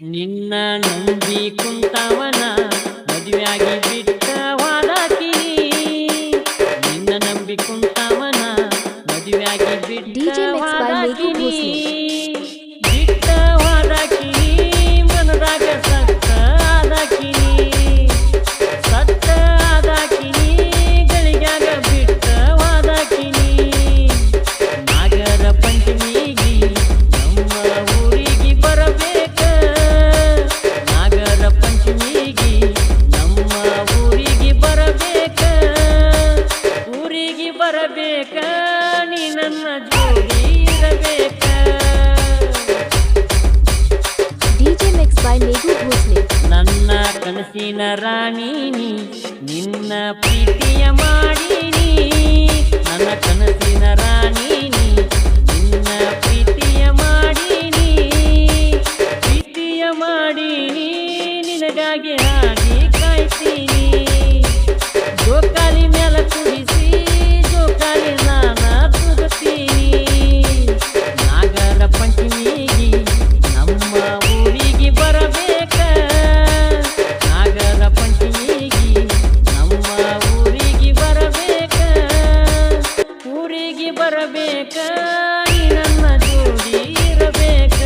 ನಿನ್ನ ನಂಬಿ ಕುಂತವನ ಮದುವೆಯಾಗಿ ಬಿಟ್ಟ ವಾದಾಕಿ. ನಿನ್ನ ನಂಬಿ ಕುಂತವನ ಮದುವೆಯಾಗಿ ಬಿಟ್ಟ DJ mixed by Meghu ವಾದಾಕಿನಿ. Bhosle. ಬಿಟ್ಟ ವಾದಾಕಿನಿ ಮನದಾಗ ಸತ್ತ ಆದಾಕಿನಿ. ಸತ್ತ ಆದಾಕಿನಿ ಗಳಿಗ್ಯಾಗ ಬಿಟ್ಟ ವಾದಾಕಿನಿ. ನಾಗರ ಪಂಚಮಿಗಿ ನಮ್ಮ ಊರಿಗೆ ಬರಬೇಕ. ನಾಗರ ಪಂಚಮಿಗಿ ನಮ್ಮ ಊರಿಗೆ ಬರಬೇಕ. ಊರಿಗೆ ಬರಬೇಕ ನೀ ನನ್ನ ಜೋಡಿ ಇರಬೇಕ. DJ mixed by Meghu Bhosle. ನನ್ನ ಕನಸಿನ ರಾಣಿನಿ ನಿನ್ನ ಪ್ರೀತಿಯ ಮಾಡೀನಿ. ನನ್ನ ಕನಸಿನ ರಾಣಿನಿ ನಿನ್ನ ಪ್ರೀತಿಯ ಮಾಡೀನಿ. ಪ್ರೀತಿಯ ಮಾಡೀನಿ ನಿನಗಾಗಿ ಹಾಗೆ ಕಾಯ್ತೀನಿ. ಜೋಕಾಲಿ ಮೇಲೆ ಕುಡಿಸಿ ಜೋಕಾಲಿ ನಾನ ತುಗತೀನಿ. ನಾಗರ ಪಂಚಮಿಗಿ ನಮ್ಮ ಊರಿಗೆ ಬರಬೇಕ. ನಾಗರ ಪಂಚಮಿಗಿ ನಮ್ಮ ಊರಿಗೆ ಬರಬೇಕ. ಊರಿಗೆ ಬರಬೇಕ ನೀ ನನ್ನ ಜೋಡಿ ಇರಬೇಕ.